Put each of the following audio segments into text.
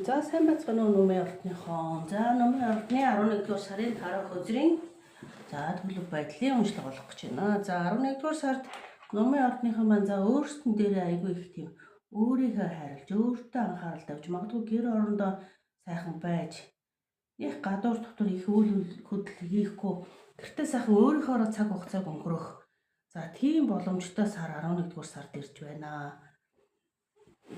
За сайн бацгаана уу Номын ордныхон. За Номын ордны 11-р сарын 10 өдрийн төлөв байдлын уншлага болох гэж байна. За 11-р сард Номын ордныхон маань өөрсдөн дээрээ айгүй их тийм өөрийгөө хайрлаж, өөртөө анхаарал тавьж, магадгүй гэр орондоо сайхан байж, их гадуур дотор их үйл хөдлөл хийхгүй, гэртээ сайхан өөрийнхөө цаг хугацааг өнгөрөх. За тийм боломжтой сар 11-р сард ирж байна.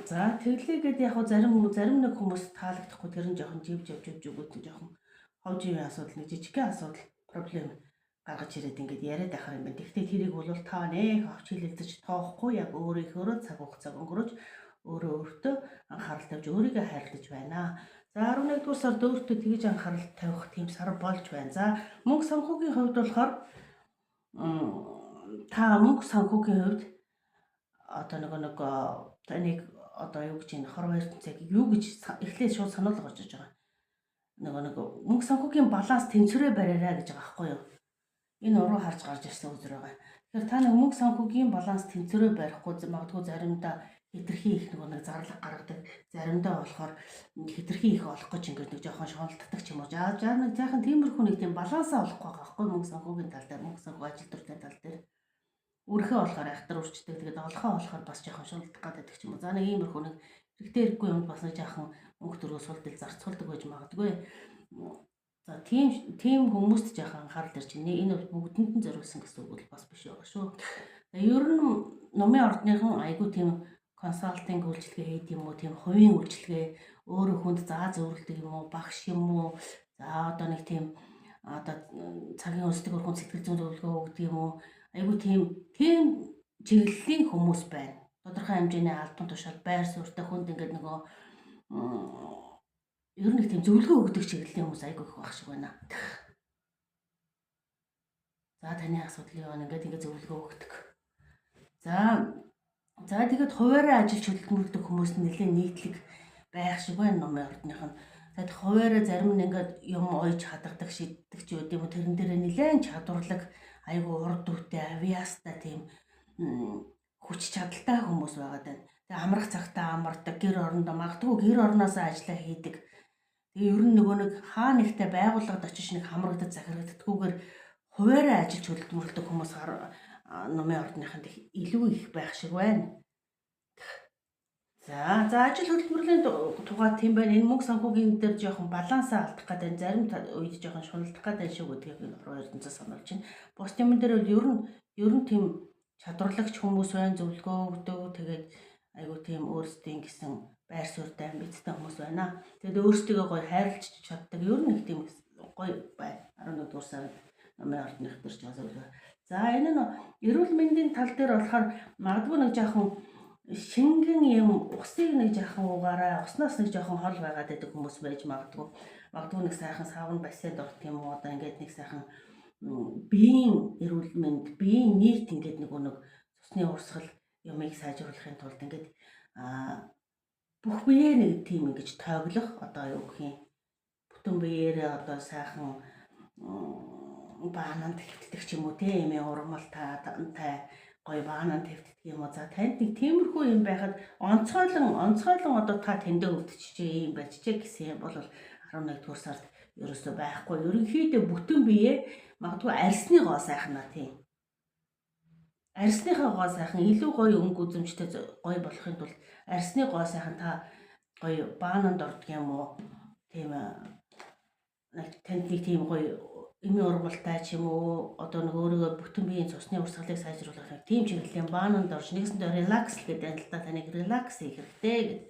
За тэглээгээд яг зарим нэг хүмүүс таалагдахгүй тэр нь жоохон живж өгөөд нь жоохон хов живийн асуудал, нэг жижигхэн асуудал, проблем гаргаж ирээд ингээд яриад ахаар юм байна. Тэгвэл тэрийг бол та нэг авч хилэлцэж тоохгүй яг өөрийнхөө цаг хугацааг өнгөрөөж өөртөө анхаарал тавьж өөрийгөө хайрлаж байна. За 11-р сард өөртөө тэгж анхаарал тавих тийм сар болж байна. За мөнгө санхүүгийн хувьд болохоор та мөнгө санхүүгийн хувьд одоо нэг таныг одоо юу гэж энэ хор баярт цаг юу гэж эхлээд шууд сануулга гарч иж байгаа. Нэг мөнгө санхүүгийн баланс тэнцвэрээ бариараа гэж байгаа байхгүй юу? Энэ уруу харж гарч ирсэн үзэр байгаа. Тэгэхээр та нэг мөнгө санхүүгийн баланс тэнцвэрээ барихгүй магадгүй заримдаа хэтэрхий их нэг зарлага гаргадаг, заримдаа болохоор хэтэрхий их олох гэж ингээд нэг жоохон шоолтдаг ч юм уу. Жаа нэг зайхан тиймэрхүү нэг тийм балансаа олохгүй байгаа байхгүй мөнгө санхүүгийн тал дээр, мөнгө санхүү ажил төрлийн тал дээр. Өөрхөө болохоор айхтар үрчдэг. Тэгээд олохоо болохоор бас жоохон шуналдах гэдэг ч юм уу. За нэг иймэрхүү нэг хэрэгтэй хэрэггүй юмд бас нэг жоохон мөнгө төрөө сулдэл зарцуулдаг байж магадгүй. За тийм хүмүүст жоохон анхаарал ирж байна. Энэ бүгдэнд нь зориулсан гэсэн үг бол бас биш байгаа шүү. Ер нь Номын ордныхон айгүй тийм консалтинг үйлчилгээ хийд юм уу, тийм хувийн үйлчилгээ өөрөө хүнд заа зөвлөдөг юм уу, багш юм уу. За одоо нэг тийм одоо цагийн өсдөг хүн сэтгэл зүйн зөвлөгөө өгдөг юм уу. Айгүй тийм чиглэлийн хүмүүс байна. Тодорхой хэмжээний албан тушаал, байр суурьтай хүнд ингээд нөгөө ер нь тийм зөвлөгөө өгдөг чиглэлийн хүмүүс айгүй их байх шиг байна. За таны асуудал юу вэ? Ингээд зөвлөгөө өгдөг. За тэгээд хуваараа ажиллаж хөдөлмөрлөдөг хүмүүс нэлээд нийтлэг байх шиг байна Номын ордныхон. Тэгээд хуваараа зарим нь ингээд юм ойж хадгадаг, шийддэг ч үгүй юм. Тэрэн дээрээ нэлээд чадварлаг айгүй урд үетэй авиастай тийм хүч чадалтай хүмүүс байгаа даа. Тэгээ амрах цагтаа амардаг, гэр орондоо магадгүй гэр орноосоо ажиллаа хийдэг. Тэгээ ер нь нөгөө нэг хаа нэгтэй байгууллагад очиж нэг хамрагдаж захирагддаггүйгээр хуваараа ажиллаж хөдөлмөрлөдөг хүмүүс Номын ордныханд илүү их байх шиг байна. За ажил хөдөлмөрлийн тугаа тийм байна. Энэ мөнгө санхүүгийн дээр жоохон балансаа алдах гэдэг, зарим үед жоохон шуналдах гэдэг шиг үдгийг орон эрдэнэс сануулж байна. Бус юм дээр бол ер нь тийм чадварлагч хүмүүс байна, зөвлөгөө өгдөг. Тэгээд айгуу тийм өөрсдийн гэсэн байр суурьтай амбицтай хүмүүс байна. Тэгээд өөрсдөө гоё хайрлаж чаддаг. Ер нь их тийм гоё байна. 11-р сард Номын ордных дээр ч зөвлөгөө. За энэ нь эрүүл мэндийн тал дээр болохоор магадгүй нэг жоохон шингэн юм усыг нэг жоохон угаараа уснаас нэг жоохон хол байгаад байдаг хүмүүс байж магадгүй нэг сайхан савн бассейнд орох юм уу одоо ингээд нэг сайхан биеийн эрүүл мэнд биеийн нийт ингээд нэг цусны урсгал юмыг сайжруулахын тулд ингээд бүх биеэ нэг тийм ингэж тооглох одоо юу гэх юм бүтэн биеэрээ одоо сайхан баананд хэвтдэг ч юм уу тийм юм урмалтай гоё баананд хэвтдэг юм уу. За танд нэг тиймэрхүү юм байхад онцгойлон одоо та тэндээ өвдчихжээ юм байжжээ гэсэн юм бол 11-р сард ерөөсөө байхгүй. Ерөнхийдөө бүтэн биеэ магадгүй арьсны гоо сайхна тийм. Арьсныхаа гоо сайхан илүү гоё өнгө үзэмжтэй гоё болохын тулд арьсны гоо сайхан та гоё баананд ордог юм уу. Тийм нэг танд нэг тийм гоё эмийн ургалтай ч юм уу одоо нэг өөрийгөө бүтэн биеийн цусны урсгалыг сайжруулах тийм чиглэлийн баананд орж нэгсэндээ релакс гэдэг л та таныг релакс хийх хэрэгтэй гэдэг.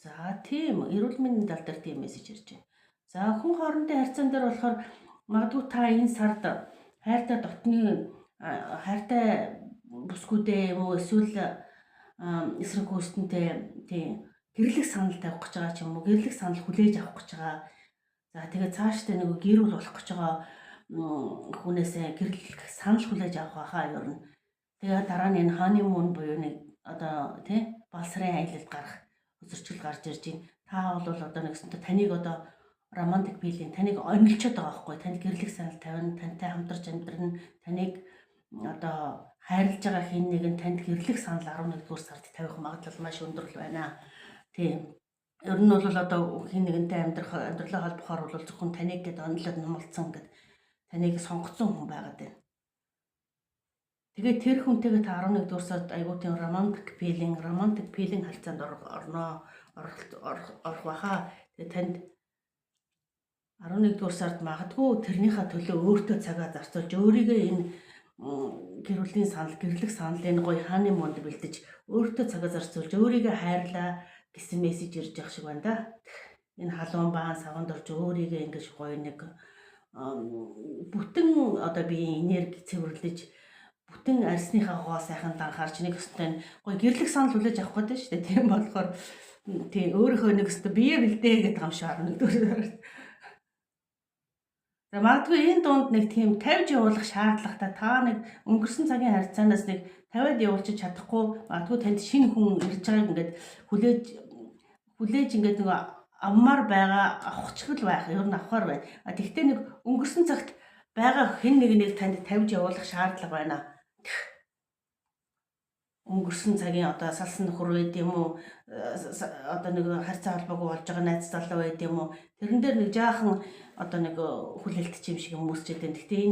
За тийм эрүүл мэндийн тал дээр тийм мессеж ирж байна. За хүн хоорондын харьцаан дээр болохоор магадгүй та энэ сард хайртай дотны хайртай бүсгүүдээ юм уу эсвэл эсрэг хөөстөнтэй тийм гэрлэх санал тавих гэж байгаа ч юм уу гэрлэх санал хүлээж авах гэж байгаа. За тэгээд цаашдаа нэг гэр бүл болох гэж байгаа хүнээсээ гэрлэх санал хүлээж авах хаа ер нь. Тэгээд дараа нь энэ ханимун буюу нэг одоо тий балсрын аялалд гарах өсөрчл гарч ирж байна. Та бол одоо нэгсэнтэй таныг одоо романтик филинг таныг онилчод байгаа байхгүй. Танд гэрлэх санал тавина, тантай хамтарч амьдрна, таныг одоо хайрлаж байгаа хин нэг нь танд гэрлэх санал 11-р сард тавих магадлал маш өндөр байна. Тийм. Ер нь бол одоо хин нэгэнтэй амьдралаа холбохоор бол зөвхөн таныг гээд онлоод нумалцсан гэд таныг сонгоцсон хүн байгаад байна. Тэгээд тэр хүнтэйгээ та 11 дугаар сард айгуу тийм romantic feeling харьцаанд орох баха. Тэгээд танд 11 дугаар сард магадгүй тэрнийхээ төлөө өөртөө цагаа зарцуулж өөрийгөө энэ гэрлэх санал энэ гоё ханимунд бэлдэж өөртөө цагаа зарцуулж өөрийгөө хайрлаа гэсэн мессеж ирж явах шиг байна да. Энэ халуун баан саванд орж өөрийгөө ингэж гоё нэг бүтэн одоо биеийн энерги цэвэрлэж бүтэн арьсныхаа гоо сайхан данхаарч нэг өстэй гоё гэрлэх санал хүлээж авах гэдэг шүү дээ. Тийм болохоор тийм өөрийнхөө нэг өстэй бие бэлдээ гэдэг юм шиг 11 дугаар. За магадгүй энэ дунд нэг тийм 50 явуулах шаардлагатай та нэг өнгөрсөн цагийн харьцаанаас нэг 50-д явуулчих чадахгүй магадгүй танд шинэ хүн ирж байгааг ингээд хүлээж ингээд нэг авмаар байгаа авахчгал байх ер нь авахар байна. Тэгвэл нэг өнгөрсөн цагт байгаа хэн нэг танд 50 явуулах шаардлага байна. Өнгөрсөн цагийн одоо салсан нөхөр байд юм уу одоо нэг харьцаа холбоогүй болж байгаа найз залуу байд юм уу тэрэн дээр нэг жаахан одоо нэг хүлээлтч юм шиг хүмүүс ч гэдэг. Гэхдээ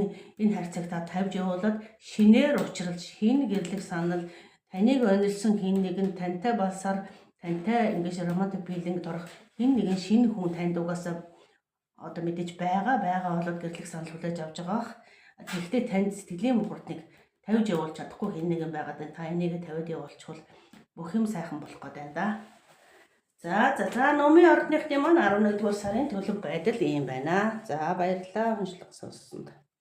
энэ харьцааг та 50 явуулаад шинээр учралж хин гэрлэх санал таныг онилсон хин нэгэн тантай болсоор тантай ингэж romantic feeling-д орох хин нэгэн шинэ хүн танд угаасаа одоо мэдээж байгаа болоод гэрлэх санал хүлээж авч байгаа бах. Тэгэхдээ танд сэтгэлийн мухардыг 50 явуулж чадахгүй хэн нэгэн байгаад байна. Та энийг 50-д явуулчихвал бүх юм сайхан болох гэдэг байна да. За номын ордныхны маань 11 дугаар сарын төлөв байдал ийм байна. За баярлалаа уншлага сонссонд.